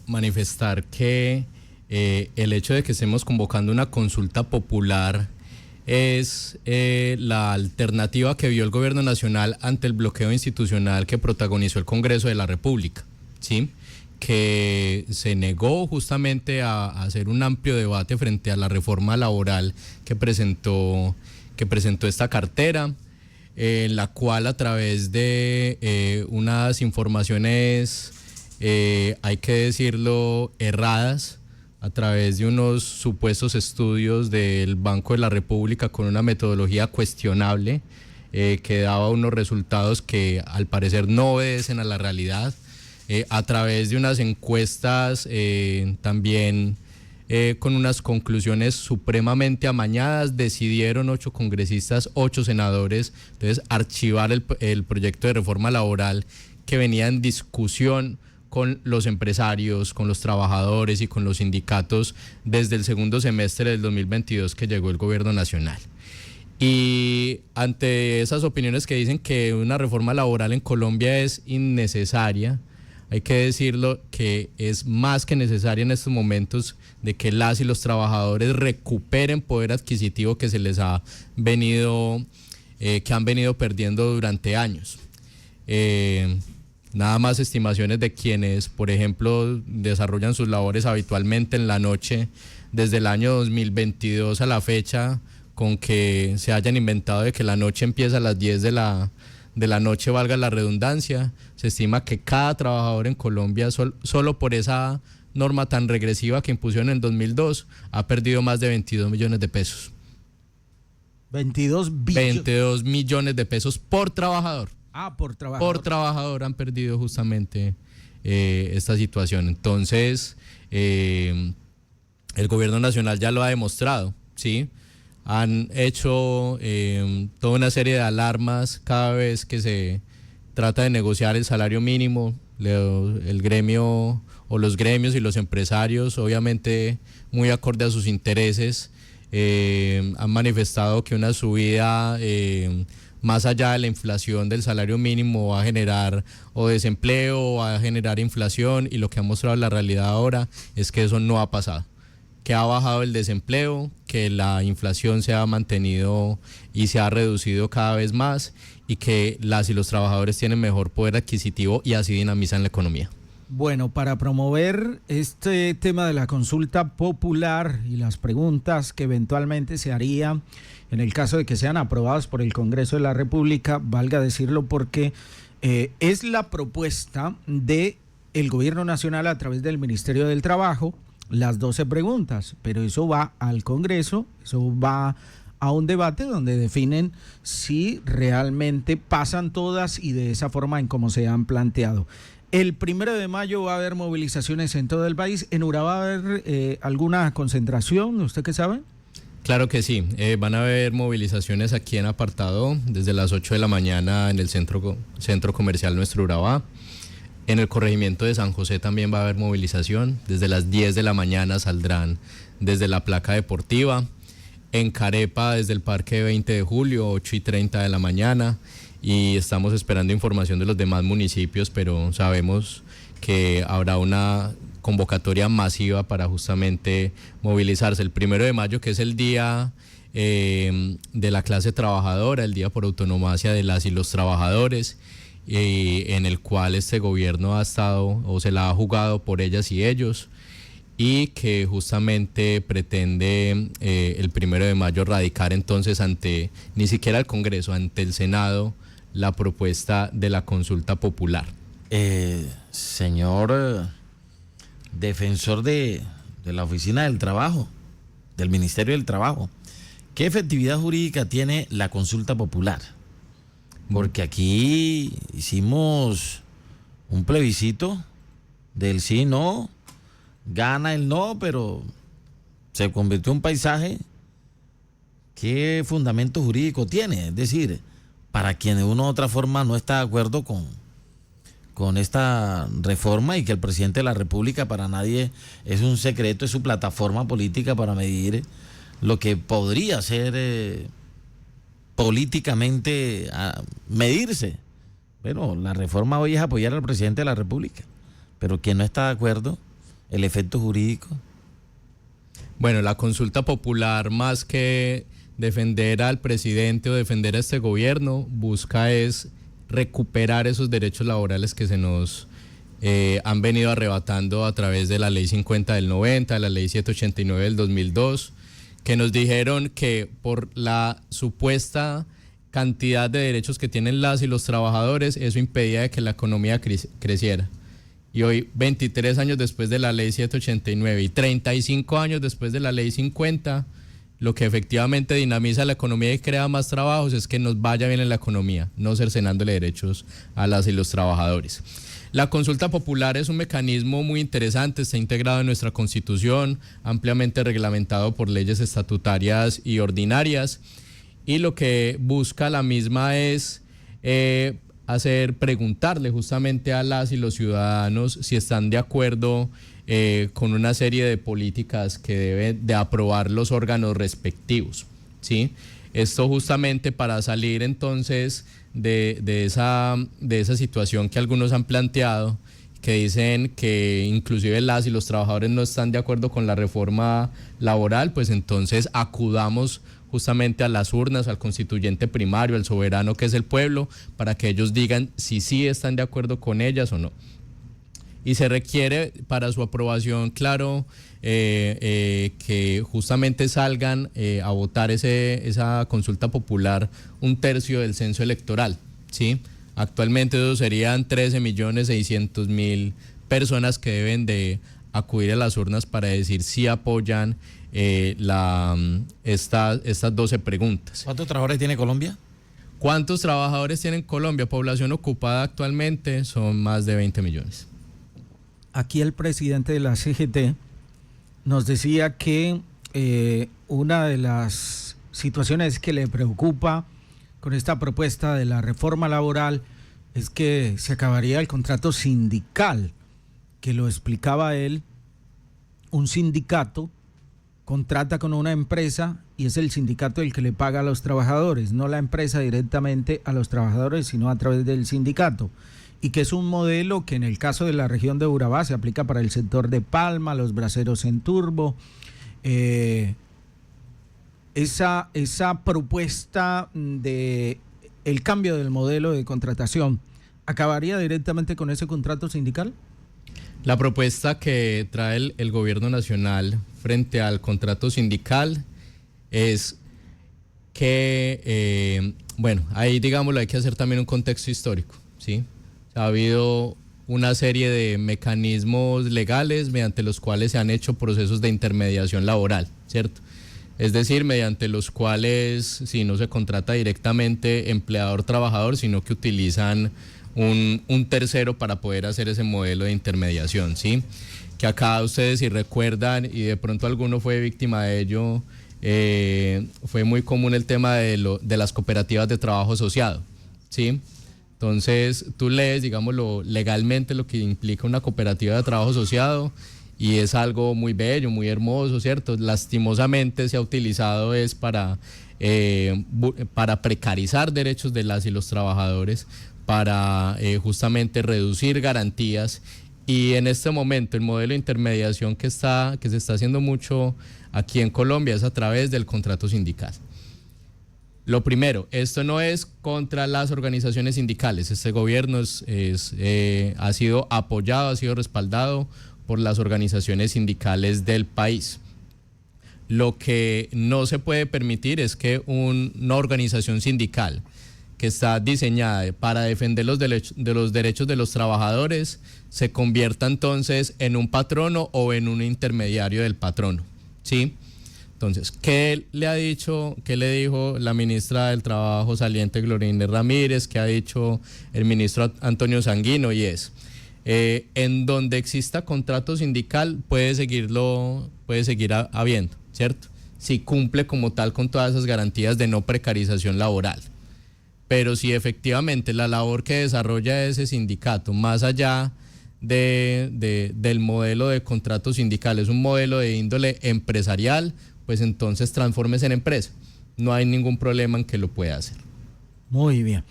Manifestar que el hecho de que estemos convocando una consulta popular es la alternativa que vio el gobierno nacional ante el bloqueo institucional que protagonizó el Congreso de la República, ¿sí? Que se negó justamente a hacer un amplio debate frente a la reforma laboral que presentó esta cartera, en la cual a través de unas informaciones, hay que decirlo, erradas, a través de unos supuestos estudios del Banco de la República con una metodología cuestionable, que daba unos resultados que al parecer no obedecen a la realidad, a través de unas encuestas también con unas conclusiones supremamente amañadas, decidieron 8 congresistas, 8 senadores, entonces archivar el proyecto de reforma laboral que venía en discusión con los empresarios, con los trabajadores y con los sindicatos desde el segundo semestre del 2022 que llegó el gobierno nacional. Y ante esas opiniones que dicen que una reforma laboral en Colombia es innecesaria, hay que decirlo que es más que necesaria en estos momentos de que las y los trabajadores recuperen poder adquisitivo que se les ha venido, que han venido perdiendo durante años. Nada más estimaciones de quienes, por ejemplo, desarrollan sus labores habitualmente en la noche desde el año 2022 a la fecha, con que se hayan inventado de que la noche empieza a las 10 de la noche, valga la redundancia. Se estima que cada trabajador en Colombia, solo por esa norma tan regresiva que impusieron en 2002, ha perdido más de 22 millones de pesos. 22 millones de pesos por trabajador. Por trabajador. Por trabajador han perdido justamente esta situación. Entonces, el gobierno nacional ya lo ha demostrado, ¿sí? Han hecho toda una serie de alarmas cada vez que se trata de negociar el salario mínimo. El gremio o los gremios y los empresarios, obviamente muy acorde a sus intereses, han manifestado que una subida más allá de la inflación del salario mínimo va a generar o desempleo o va a generar inflación, y lo que ha mostrado la realidad ahora es que eso no ha pasado, que ha bajado el desempleo, que la inflación se ha mantenido y se ha reducido cada vez más, y que las y los trabajadores tienen mejor poder adquisitivo y así dinamizan la economía. Bueno, para promover este tema de la consulta popular y las preguntas que eventualmente se haría en el caso de que sean aprobadas por el Congreso de la República, valga decirlo porque es la propuesta del Gobierno Nacional a través del Ministerio del Trabajo, las 12 preguntas, pero eso va al Congreso, eso va a un debate donde definen si realmente pasan todas y de esa forma en cómo se han planteado. El 1 de mayo va a haber movilizaciones en todo el país. ¿En Urabá va a haber alguna concentración? ¿Usted qué sabe? Claro que sí, van a haber movilizaciones aquí en Apartado desde las 8 de la mañana en el centro comercial Nuestro Urabá. En el corregimiento de San José también va a haber movilización. Desde las 10 de la mañana saldrán desde la placa deportiva. En Carepa desde el Parque 20 de Julio, 8:30 de la mañana. Y estamos esperando información de los demás municipios, pero sabemos que habrá una convocatoria masiva para justamente movilizarse. El 1 de mayo, que es el día de la clase trabajadora, el día por autonomía de las y los trabajadores, en el cual este gobierno ha estado o se la ha jugado por ellas y ellos, y que justamente pretende el 1 de mayo radicar entonces ante, ni siquiera el Congreso, ante el Senado, la propuesta de la consulta popular. Señor defensor de la Oficina del Trabajo, del Ministerio del Trabajo, ¿qué efectividad jurídica tiene la consulta popular? Porque aquí hicimos un plebiscito del sí, no, gana el no, pero se convirtió en un paisaje. ¿Qué fundamento jurídico tiene? Es decir, para quienes de una u otra forma no está de acuerdo con esta reforma, y que el presidente de la República, para nadie es un secreto, es su plataforma política para medir lo que podría ser políticamente medirse. Bueno, la reforma hoy es apoyar al presidente de la República, pero quien no está de acuerdo, el efecto jurídico. Bueno, la consulta popular, más que defender al presidente o defender a este gobierno, busca es recuperar esos derechos laborales que se nos han venido arrebatando a través de la ley 50 del 90, la ley 789 del 2002, que nos dijeron que por la supuesta cantidad de derechos que tienen las y los trabajadores, eso impedía de que la economía creciera. Y hoy, 23 años después de la ley 789 y 35 años después de la ley 50, lo que efectivamente dinamiza la economía y crea más trabajos es que nos vaya bien en la economía, no cercenándole derechos a las y los trabajadores. La consulta popular es un mecanismo muy interesante, está integrado en nuestra Constitución, ampliamente reglamentado por leyes estatutarias y ordinarias, y lo que busca la misma es preguntarle justamente a las y los ciudadanos si están de acuerdo con una serie de políticas que deben de aprobar los órganos respectivos, ¿sí? Esto justamente para salir entonces de esa situación que algunos han planteado, que dicen que inclusive las y los trabajadores no están de acuerdo con la reforma laboral, pues entonces acudamos justamente a las urnas, al constituyente primario, al soberano que es el pueblo, para que ellos digan si sí están de acuerdo con ellas o no. Y se requiere para su aprobación, claro, que justamente salgan a votar esa consulta popular 1/3 del censo electoral, ¿sí? Actualmente eso serían 13.600.000 personas que deben de acudir a las urnas para decir si apoyan estas 12 preguntas. ¿Cuántos trabajadores tiene Colombia? ¿Cuántos trabajadores tiene Colombia? Población ocupada actualmente son más de 20 millones. Aquí el presidente de la CGT nos decía que una de las situaciones que le preocupa con esta propuesta de la reforma laboral es que se acabaría el contrato sindical, que lo explicaba él. Un sindicato contrata con una empresa y es el sindicato el que le paga a los trabajadores, no la empresa directamente a los trabajadores, sino a través del sindicato. Y que es un modelo que en el caso de la región de Urabá se aplica para el sector de Palma, los braceros en Turbo. Esa propuesta de el cambio del modelo de contratación, ¿acabaría directamente con ese contrato sindical? La propuesta que trae el gobierno nacional frente al contrato sindical es que, ahí digámoslo, hay que hacer también un contexto histórico, ¿sí? Ha habido una serie de mecanismos legales mediante los cuales se han hecho procesos de intermediación laboral, ¿cierto? Es decir, mediante los cuales si no se contrata directamente empleador-trabajador, sino que utilizan un tercero para poder hacer ese modelo de intermediación, ¿sí? Que acá ustedes si recuerdan, y de pronto alguno fue víctima de ello, fue muy común el tema de las cooperativas de trabajo asociado, ¿sí? Entonces tú lees, digámoslo, legalmente lo que implica una cooperativa de trabajo asociado y es algo muy bello, muy hermoso, ¿cierto? Lastimosamente se ha utilizado es para precarizar derechos de las y los trabajadores, para justamente reducir garantías, y en este momento el modelo de intermediación que se está haciendo mucho aquí en Colombia es a través del contrato sindical. Lo primero, esto no es contra las organizaciones sindicales, este gobierno ha sido apoyado, ha sido respaldado por las organizaciones sindicales del país. Lo que no se puede permitir es que una organización sindical que está diseñada para defender los derechos de los trabajadores se convierta entonces en un patrono o en un intermediario del patrono, ¿sí? Entonces, ¿qué le dijo la ministra del Trabajo saliente Gloria Inés Ramírez? ¿Qué ha dicho el ministro Antonio Sanguino? Y es, en donde exista contrato sindical puede seguir habiendo, ¿cierto? Si cumple como tal con todas esas garantías de no precarización laboral. Pero si efectivamente la labor que desarrolla ese sindicato, más allá del modelo de contrato sindical, es un modelo de índole empresarial, pues entonces transfórmese en empresa. No hay ningún problema en que lo pueda hacer. Muy bien.